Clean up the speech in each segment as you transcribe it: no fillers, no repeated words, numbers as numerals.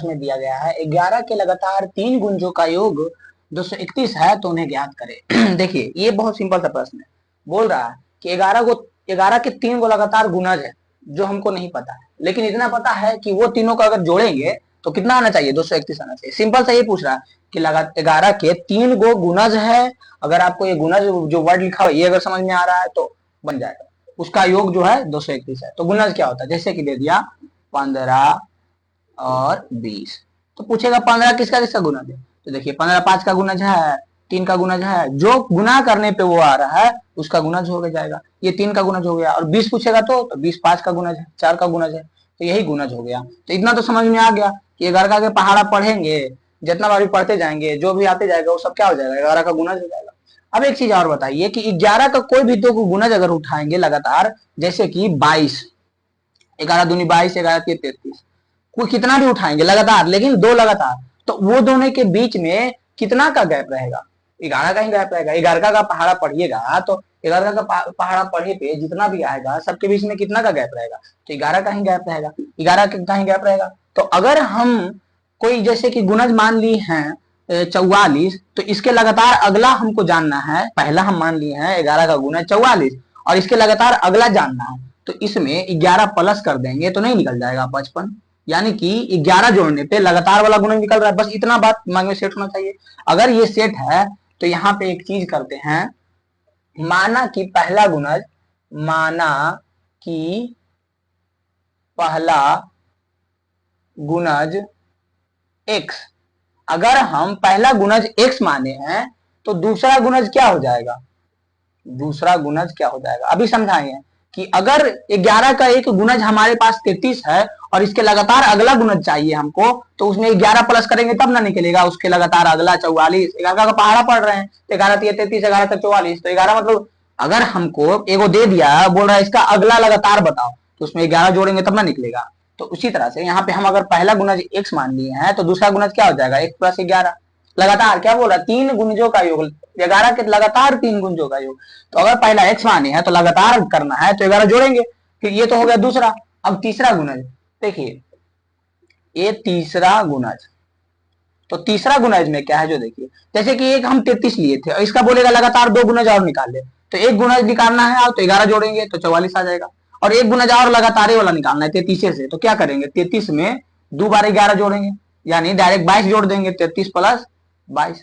प्रश्न में दिया गया है 11 के लगातार 3 गुंजों का योग 231 है तो उन्हें ज्ञात करें। देखिए ये बहुत सिंपल सा प्रश्न है। बोल रहा है कि 11 के 3 को लगातार गुणज है जो हमको नहीं पता है, लेकिन इतना पता है कि वो तीनों को अगर जोड़ेंगे तो कितना आना चाहिए, 231 आना चाहिए। सिंपल सा ये पूछ रहा है कि 11 के 3 गो गुणज है। अगर आपको ये गुणज जो वर्ड लिखा हुआ ये अगर समझ में आ रहा है तो बन जाएगा। उसका योग जो है 231 है। तो गुणज क्या होता है, जैसे कि दे दिया 15 और 20, तो पूछेगा 15 किसका किसका गुणज है। तो देखिए 15 5 का गुणज है, 3 का गुणज है, जो गुना करने पे वो आ रहा है उसका गुणज हो जाएगा। ये 3 का गुणज हो गया। और 20 पूछेगा तो 20 5 का गुणज है, 4 का गुणज है, तो यही गुणज हो गया। तो इतना तो समझ में आ गया कि 11 के पहाड़ा पढ़ेंगे, जितना बार भी पढ़ते जाएंगे जो भी आते जाएगा वो सब क्या हो जाएगा, 11 का गुणज हो जाएगा। अब एक चीज और बताइए कि 11 का कोई भी दो गुणज अगर उठाएंगे लगातार, जैसे कि 22, 11 दूनी 22, 11 तीन 33, कोई कितना भी उठाएंगे लगातार, लेकिन दो लगातार, तो वो दोनों के बीच में कितना का गैप रहेगा, 11 का ही गैप रहेगा। 11 का पहाड़ा पढ़िएगा तो 11 का पहाड़ा पढ़े पे जितना भी आएगा सबके बीच में कितना का गैप रहेगा, तो 11 का ही गैप रहेगा, 11 का ही गैप रहेगा। तो अगर हम कोई जैसे कि गुणज मान ली है 44, तो इसके लगातार अगला हमको जानना है। पहला हम मान लिए हैं 11 का गुणज 44 और इसके लगातार अगला जानना है, तो इसमें 11 प्लस कर देंगे तो नहीं निकल जाएगा 55, यानी कि 11 जोड़ने पे लगातार वाला गुणज निकल रहा है। बस इतना बात दिमाग में सेट होना चाहिए। अगर ये सेट है तो यहाँ पे एक चीज करते हैं, माना कि पहला गुणज, माना कि पहला गुणज x, अगर हम पहला गुणज x माने हैं तो दूसरा गुणज क्या हो जाएगा, दूसरा गुणज क्या हो जाएगा अभी समझाएंगे कि अगर 11 का एक गुणज हमारे पास 33 है और इसके लगातार अगला गुणज चाहिए हमको, तो उसमें 11 प्लस करेंगे तब ना निकलेगा उसके लगातार अगला 44। 11 का पहाड़ा पढ़ रहे हैं तो 11 3 33, 11 तक 44, तो 11 मतलब अगर हमको एगो दे दिया, बोल रहा है इसका अगला लगातार बताओ, तो उसमें 11 जोड़ेंगे तब ना निकलेगा। तो उसी तरह से यहाँ पे हम अगर पहला गुणज x मान लिए हैं तो दूसरा गुणज क्या हो जाएगा, x प्लस 11, लगातार क्या बोल रहा है, 3 गुणजों का योग, 11 के लगातार 3 गुणजों का योग। तो अगर पहला x माने है तो लगातार करना है तो 11 जोड़ेंगे, फिर ये तो हो गया दूसरा। अब तीसरा गुणज देखिए, ये तीसरा गुणज, तो तीसरा गुणज में क्या है जो देखिए, जैसे कि एक हम 33 लिए थे और इसका बोलेगा लगातार 2 गुणज और निकाल ले, तो एक गुणज निकालना है तो 11 जोड़ेंगे तो 44 आ जाएगा। और एक गुणज और लगातार वाला निकालना है 33 से, तो क्या करेंगे 33 में 2 बार 11 जोड़ेंगे, यानी डायरेक्ट 22 जोड़ देंगे, 33 प्लस 22,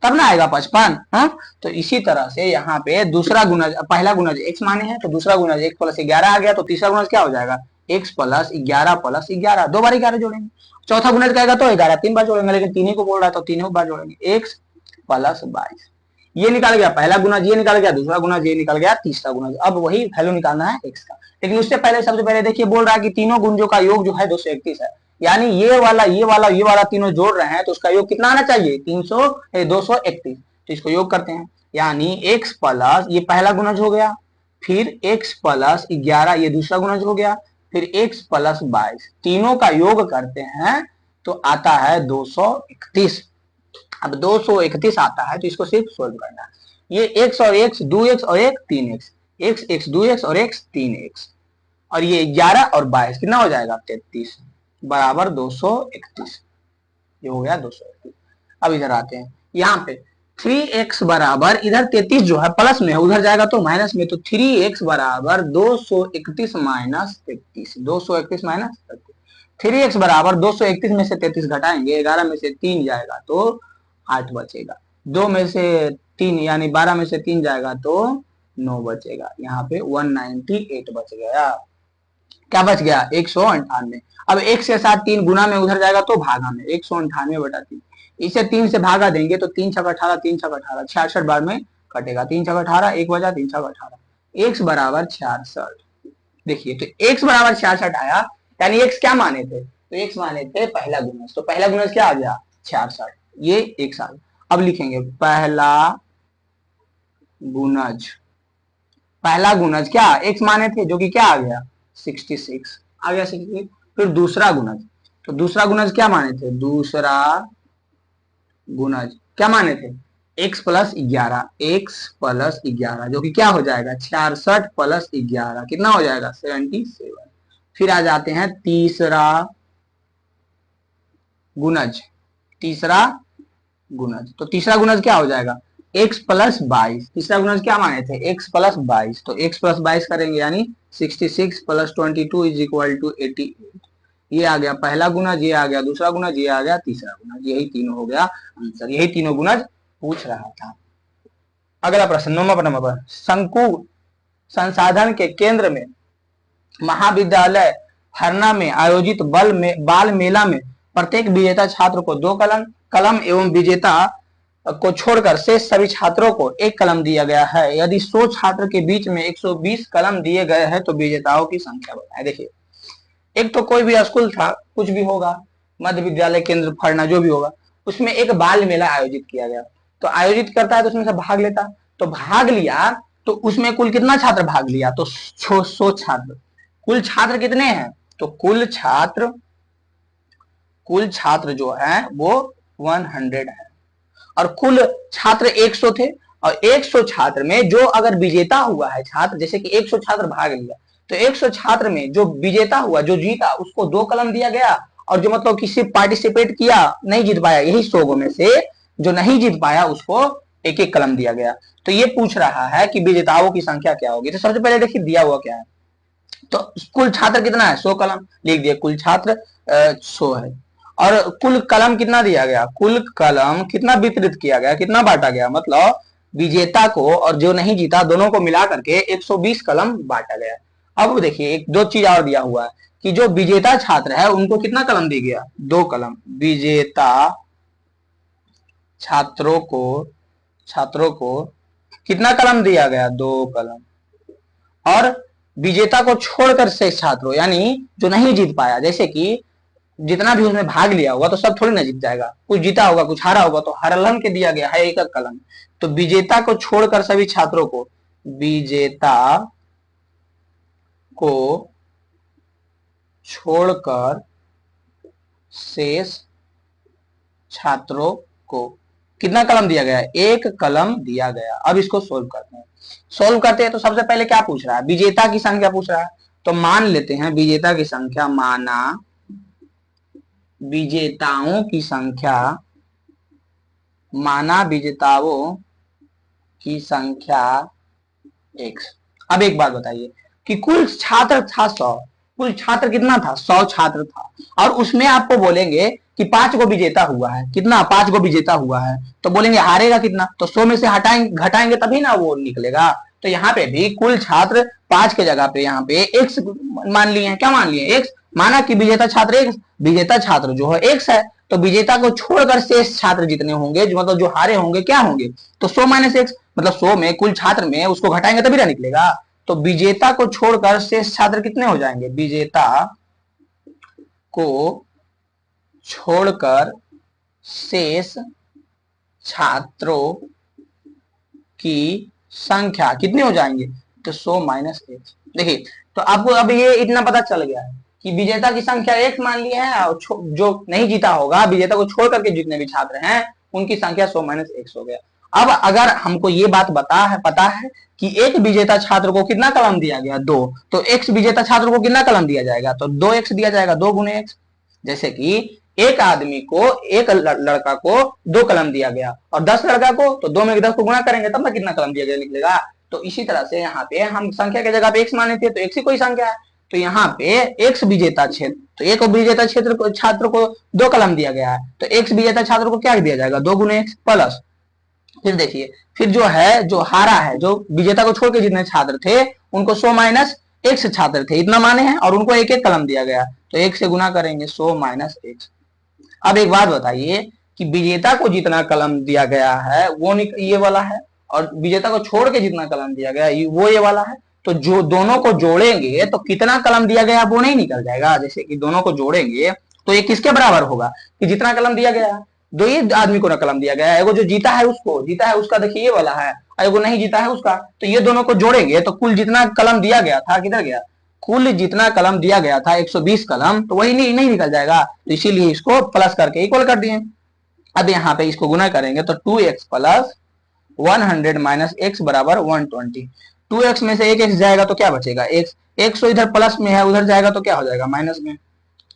तब ना आएगा 55। हाँ, तो इसी तरह से यहाँ पे दूसरा गुणज, पहला गुणज x माने हैं तो दूसरा गुणज x प्लस 11 आ गया, तो तीसरा गुणज क्या हो जाएगा, x प्लस 11 प्लस 11, 2 बार 11 जोड़ेंगे। चौथा गुणज कहेगा तो 11 3 बार जोड़ेंगे, लेकिन 3 ही को बोल रहा है तो 3 बार जोड़ेंगे, x प्लस 22। ये निकाल गया पहला गुणज, ये निकाल गया दूसरा गुणज, ये निकाल गया तीसरा गुणज। अब वही वैल्यू निकालना है x का, लेकिन उससे पहले सबसे पहले देखिए बोल रहा है कि तीनों गुणजों का योग जो है 231 है, यानी ये वाला ये वाला ये वाला तीनों जोड़ रहे हैं तो उसका योग कितना आना चाहिए, 231। तो इसको योग करते हैं, यानी x प्लस, ये पहला गुणज हो गया, फिर x प्लस 11 ये दूसरा गुणज हो गया, फिर x प्लस 22, तीनों का योग करते हैं तो आता है 231। अब 231 आता है तो इसको सिर्फ सोल्व करना है। ये x और x 2x और एक 3x, x x 2x और x 3x, और ये 11 और 22 कितना हो जाएगा 33 बराबर 231। ये हो गया 231। अब इधर आते हैं, यहाँ पे 3x बराबर, इधर 33 जो है प्लस में है, उधर जाएगा तो माइनस में, तो 3x बराबर 231 माइनस 33, 231 माइनस 3x बराबर 231 में से 33 घटाएंगे, 11 में से 3 जाएगा तो 8 बचेगा, 2 में से 3 यानी 12 में से 3 जाएगा तो 9 बचेगा, यहाँ पे 198 बच गया। क्या बच गया 198। अब 1 के साथ 3 गुना में उधर जाएगा तो भागा में, 198 बटा 3, इसे 3 से भागा देंगे तो 3 छक 18, 3 छक 18, 66 बार में कटेगा, 3 छक 18, 1 बजा 3 छक 18, x बराबर 66। देखिए तो x बराबर 66 आया, यानी x क्या माने थे, तो x माने थे पहला गुणज, तो पहला गुणज क्या आ गया 66, ये एक साल। अब लिखेंगे पहला गुणज, पहला गुणज क्या x माने थे जो कि क्या आ गया 66 आ गया 66। फिर दूसरा गुणज, तो दूसरा गुणज क्या माने थे, दूसरा गुणज क्या माने थे x प्लस 11, x प्लस 11 जो कि क्या हो जाएगा 66 प्लस 11 कितना हो जाएगा 77। फिर आ जाते हैं तीसरा गुणज, तीसरा गुणज, तो तीसरा गुणज क्या हो जाएगा x प्लस 22। तीसरा गुणज क्या माने थे x प्लस 22, तो x प्लस 22 करेंगे यानी 66 प्लस 22 इज इक्वल टू 88। ये आ गया पहला गुणज, ये आ गया दूसरा गुणज, ये आ गया तीसरा गुणज, यही तीनों हो गया आंसर, यही तीनों गुणज पूछ रहा था। अगला प्रश्न नंबर पर, शंकु संसाधन के केंद्र में महाविद्यालय हरना में आयोजित बाल मेला में प्रत्येक विजेता छात्र को 2 कलम एवं विजेता को छोड़कर शेष सभी छात्रों को 1 कलम दिया गया है। यदि 100 छात्र के बीच में 120 कलम दिए गए हैं तो विजेताओं की संख्या बताएं। देखिए, एक तो कोई भी स्कूल था, कुछ भी होगा, मध्य विद्यालय केंद्र फरना जो भी होगा, उसमें एक बाल मेला आयोजित किया गया। तो आयोजित करता है तो उसमें से भाग लेता, तो भाग लिया तो उसमें कुल कितना छात्र भाग लिया, तो 100 छात्र। कुल छात्र कितने हैं, तो कुल छात्र जो है वो 100 है, और कुल छात्र 100 थे, और 100 छात्र में जो अगर विजेता हुआ है छात्र, जैसे कि 100 छात्र भाग लिया, तो 100 छात्र में जो विजेता हुआ, जो जीता, उसको 2 कलम दिया गया, और जो मतलब कि सिर्फ पार्टिसिपेट किया, नहीं जीत पाया, यही 100 में से जो नहीं जीत पाया उसको 1-1 कलम दिया गया। तो ये पूछ रहा है कि विजेताओं की संख्या क्या होगी। तो सबसे पहले देखिए दिया हुआ क्या है, तो कुल छात्र कितना है, 100 कलम लिख दिया, कुल छात्र 100 है, और कुल कलम कितना दिया गया, कुल कलम कितना वितरित किया गया, कितना बांटा गया, मतलब विजेता को और जो नहीं जीता दोनों को मिला करके 120 कलम बांटा गया। अब देखिए एक दो चीज और दिया हुआ है कि जो विजेता छात्र है उनको कितना कलम दिया गया, 2 कलम। विजेता छात्रों को कितना कलम दिया गया, 2 कलम, और विजेता को छोड़कर शेष छात्रों यानी जो नहीं जीत पाया, जैसे कि जितना भी उसमें भाग लिया होगा तो सब थोड़ी ना जीत जाएगा, कुछ जीता होगा कुछ हारा होगा, तो हरलन के दिया गया है 1 कलम। तो विजेता को छोड़कर सभी छात्रों को, विजेता को छोड़कर शेष छात्रों को कितना कलम दिया गया है, 1 कलम दिया गया। अब इसको सोल्व करते हैं। सोल्व करते हैं तो सबसे पहले क्या पूछ रहा है, विजेता की संख्या पूछ रहा है, तो मान लेते हैं विजेता की संख्या, माना विजेताओं की संख्या x। अब एक बात बताइए कि कुल छात्र था 100, कुल छात्र कितना था, 100 छात्र था, और उसमें आपको बोलेंगे कि 5 को विजेता हुआ है, कितना, 5 को विजेता हुआ है, तो बोलेंगे हारेगा कितना, तो 100 में से घटाएंगे तभी ना वो निकलेगा। तो यहाँ पे भी कुल छात्र 5 के जगह पे यहाँ पे x मान लिए हैं, क्या मान लिए, x, माना कि विजेता छात्र जो है x है, तो विजेता को छोड़कर शेष छात्र जितने होंगे, जो मतलब जो हारे होंगे, क्या होंगे, तो 100 माइनस x, मतलब 100 में कुल छात्र में उसको घटाएंगे तभी ना निकलेगा। तो विजेता को छोड़कर शेष छात्र कितने हो जाएंगे, विजेता को छोड़कर शेष छात्रों की संख्या कितने हो जाएंगे, तो 100 माइनस x। देखिए तो आपको अब ये इतना पता चल गया है कि विजेता की संख्या x मान ली है, और जो नहीं जीता होगा, विजेता को छोड़ करके जितने भी छात्र हैं उनकी संख्या 100 माइनस x हो गया। अब अगर हमको ये बात पता है कि एक विजेता छात्र को कितना कलम दिया गया, 2, तो x विजेता छात्र को कितना कलम दिया जाएगा, तो 2x दिया जाएगा, 2 गुने x। जैसे कि एक आदमी को, एक लड़का को 2 कलम दिया गया, और 10 लड़का को, तो 2 में 10 को गुणा करेंगे तब ना कितना कलम दिया गया निकलेगा। तो इसी तरह से यहाँ पे हम संख्या के जगह पे x माने थे, तो x ही कोई संख्या है, तो यहाँ पे x विजेता क्षेत्र, तो एक विजेता क्षेत्र छात्र को 2 कलम दिया गया है, तो x विजेता छात्र को क्या दिया जाएगा, 2 गुने x प्लस, फिर देखिए फिर जो है, जो हारा है, जो विजेता को छोड़ के जितने छात्र थे उनको 100 माइनस x छात्र थे, इतना माने हैं, और उनको 1-1 कलम दिया गया, तो 1 से गुना करेंगे, 100 माइनस x। अब एक बात बताइए कि विजेता को जितना कलम दिया गया है वो ये वाला है, और विजेता को छोड़ के जितना कलम दिया गया है वो ये वाला है, तो जो दोनों को जोड़ेंगे तो कितना कलम दिया गया वो नहीं निकल जाएगा। जैसे कि दोनों को जोड़ेंगे तो ये किसके बराबर होगा कि जितना कलम दिया गया है, 2 ही आदमी को ना कलम दिया गया है, एगो जो जीता है उसका देखिए ये वाला है, और एगो नहीं जीता है उसका, तो ये दोनों को जोड़ेंगे तो कुल जितना कलम दिया गया था किधर गया, कुल जितना कलम दिया गया था 120 कलम, तो वही नहीं निकल जाएगा, तो इसीलिए इसको प्लस करके इक्वल कर दिए। अब यहाँ पे इसको गुना करेंगे तो 2x प्लस 100 माइनस x बराबर 120। 2x में से एक x जाएगा तो क्या बचेगा, x तो इधर प्लस में है, उधर जाएगा तो क्या हो जाएगा माइनस में।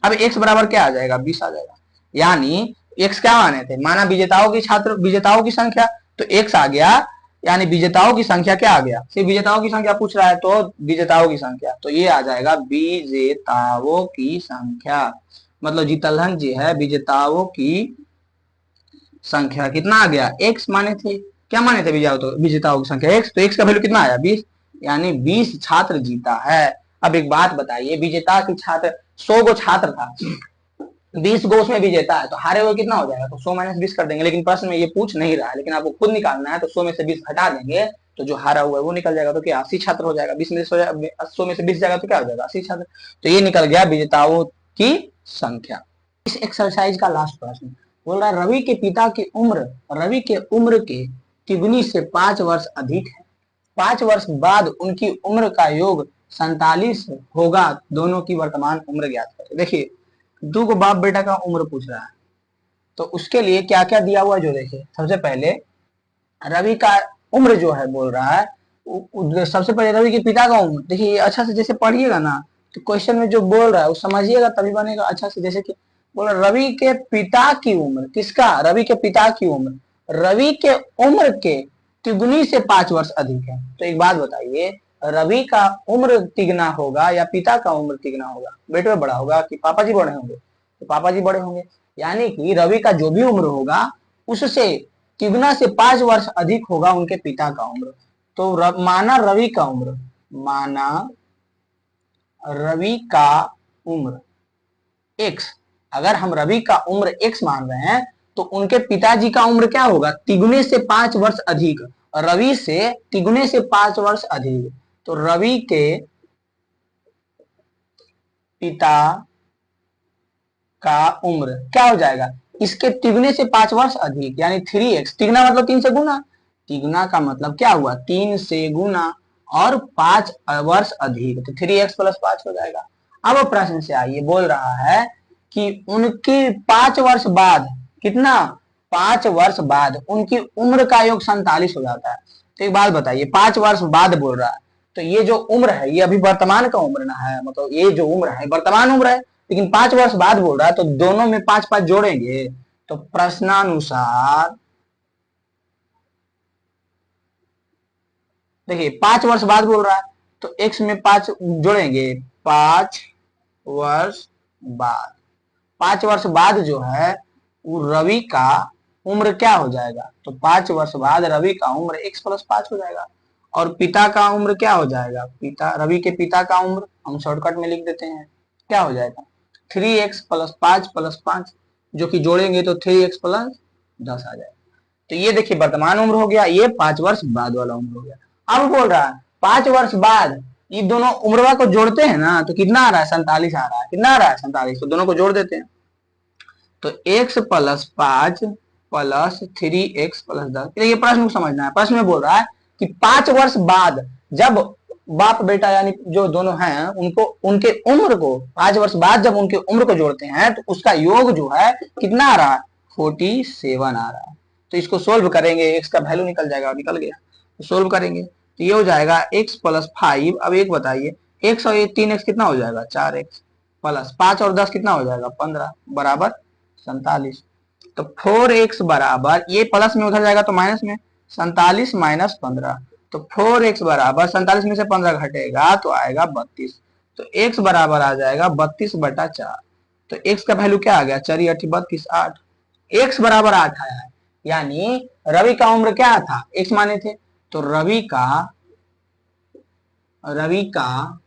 अब x बराबर क्या आ जाएगा, 20 आ जाएगा। यानी x क्या माने थे, माना विजेताओं की संख्या, तो x आ गया, यानी विजेताओं की संख्या क्या आ गया, सिर्फ विजेताओं की संख्या पूछ रहा है तो विजेताओं की संख्या, तो ये आ जाएगा विजेताओं की संख्या, मतलब जीतलहन जी है विजेताओं की संख्या कितना आ गया, x माने थे, क्या माने थे विजेताओं की संख्या x, तो x का वैल्यू कितना आया 20, यानी 20 छात्र जीता है। अब एक बात बताइए, विजेता की छात्र 100 गो छात्र था, 20 गो उसमें विजेता है, तो हारे हुए कितना हो जाएगा, तो 100 माइनस 20 कर देंगे, लेकिन प्रश्न में ये पूछ नहीं रहा है, लेकिन आपको खुद निकालना है, तो 100 में से 20 हटा देंगे तो जो हारा हुआ है वो निकल जाएगा, तो क्या 80 छात्र हो जाएगा, 20 में से 100 में से 20 जाएगा तो क्या हो जाएगा 80 छात्र, तो ये निकल गया विजेताओं की संख्या। इस एक्सरसाइज का लास्ट प्रश्न बोल रहा है रवि के पिता की उम्र के तिगुनी से 5 वर्ष अधिक है, 5 वर्ष बाद उनकी उम्र का योग 47 होगा, दोनों की वर्तमान उम्र ज्ञात करें। देखिए दो को बाप बेटा का उम्र पूछ रहा है, तो उसके लिए क्या क्या दिया हुआ जो देखिए, सबसे पहले रवि का उम्र जो है बोल रहा है, सबसे पहले रवि के पिता का उम्र, देखिए अच्छा से जैसे पढ़िएगा ना, तो क्वेश्चन में जो बोल रहा है वो समझिएगा तभी बनेगा अच्छा से, जैसे कि बोला रवि के पिता की उम्र, किसका, रवि के पिता की उम्र, रवि के उम्र के तिगुनी से 5 वर्ष अधिक है, तो एक बात बताइए रवि का उम्र तिगना होगा या पिता का उम्र तिगना होगा, बेटे बड़ा होगा कि पापा जी बड़े होंगे, तो पापा जी बड़े होंगे, यानी कि रवि का जो भी उम्र होगा उससे तिगुना से 5 वर्ष अधिक होगा उनके पिता का उम्र, तो माना रवि का उम्र, माना रवि का उम्र x, अगर हम रवि का उम्र x मान रहे हैं तो उनके पिताजी का उम्र क्या होगा, तिगुने से 5 वर्ष अधिक, रवि से तिगुने से 5 वर्ष अधिक, तो रवि के पिता का उम्र क्या हो जाएगा, इसके तिगुने से 5 वर्ष अधिक, यानी 3x, तिगुना मतलब 3 से गुना, तिगुना का मतलब क्या हुआ 3 से गुना और 5 वर्ष अधिक, तो 3x प्लस 5 हो जाएगा। अब प्रश्न से आइए, बोल रहा है कि उनके 5 वर्ष बाद कितना, 5 वर्ष बाद उनकी उम्र का योग 47 हो जाता है, तो एक बात बताइए 5 वर्ष बाद बोल रहा है, तो ये जो उम्र है ये अभी वर्तमान का उम्र ना है, मतलब ये जो उम्र है वर्तमान उम्र है, लेकिन 5 वर्ष बाद बोल रहा है, तो दोनों में 5 5 जोड़ेंगे, तो प्रश्नानुसार देखिए 5 वर्ष बाद बोल रहा है, तो x में 5 जोड़ेंगे, 5 वर्ष बाद, 5 वर्ष बाद जो है वो रवि का उम्र क्या हो जाएगा, तो 5 वर्ष बाद रवि का उम्र x प्लस 5 हो जाएगा, और पिता का उम्र क्या हो जाएगा, रवि के पिता का उम्र हम शॉर्टकट में लिख देते हैं, क्या हो जाएगा 3x प्लस 5 जो कि जोड़ेंगे तो 3x प्लस 10 आ जाएगा, तो ये देखिए वर्तमान उम्र हो गया, ये 5 वर्ष बाद वाला उम्र हो गया। अब बोल रहा है 5 वर्ष बाद ये दोनों उम्रवा को जोड़ते हैं ना, तो कितना आ रहा है 47 आ रहा है, कितना आ रहा है 47, तो दोनों को जोड़ देते हैं, तो x plus 5 plus 3x plus 10, ये प्रश्न को समझना है, प्रश्न में बोल रहा है कि 5 वर्ष बाद जब बाप बेटा यानी जो दोनों हैं उनको उनके उम्र को 5 वर्ष बाद जब उनके उम्र को जोड़ते हैं तो उसका योग जो है कितना आ रहा है 47 आ रहा है, तो इसको सोल्व करेंगे x का वैल्यू निकल जाएगा, निकल गया, तो सोल्व करेंगे तो ये हो जाएगा x प्लस 5, अब एक बताइए x और ये 3x कितना हो जाएगा 4x प्लस 5 और 10 कितना हो जाएगा 15 बराबर 47, तो 4x बराबर ये प्लस में उधर जाएगा तो माइनस में 47 माइनस 15, तो 4x बराबर 47 में से 15 घटेगा तो आएगा 32, तो x बराबर आ जाएगा 32/4, तो x का वैल्यू क्या आ गया 4 8 32 8, x बराबर 8 आया है, यानी रवि का उम्र क्या था x माने थे, तो रवि का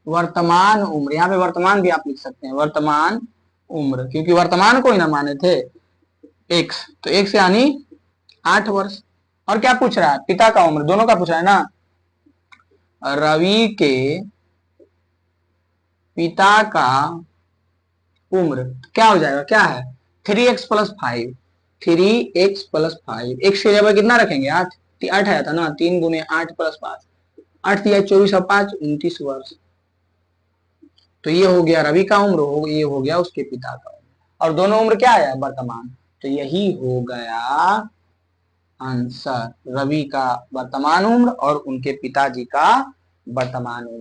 वर्तमान उम्र, यहाँ पे वर्तमान भी आप लिख सकते हैं, वर्तमान उम्र, क्योंकि वर्तमान को ही ना माने थे x, तो x यानी 8 वर्ष, और क्या पूछ रहा है पिता का उम्र, दोनों का पूछ रहा है ना, रवि के पिता का उम्र क्या हो जाएगा, क्या है 3x plus 5, 3x plus 5, x की जगह कितना रखेंगे 8, 8 आया था ना, 3 गुने 8 प्लस 5, 8 दिया 24 और 5 29 वर्ष, तो ये हो गया रवि का उम्र, ये हो गया उसके पिता का उम्र, और दोनों उम्र क्या आया वर्तमान, तो यही हो गया आंसर, रवि का वर्तमान उम्र और उनके पिताजी का वर्तमान उम्र।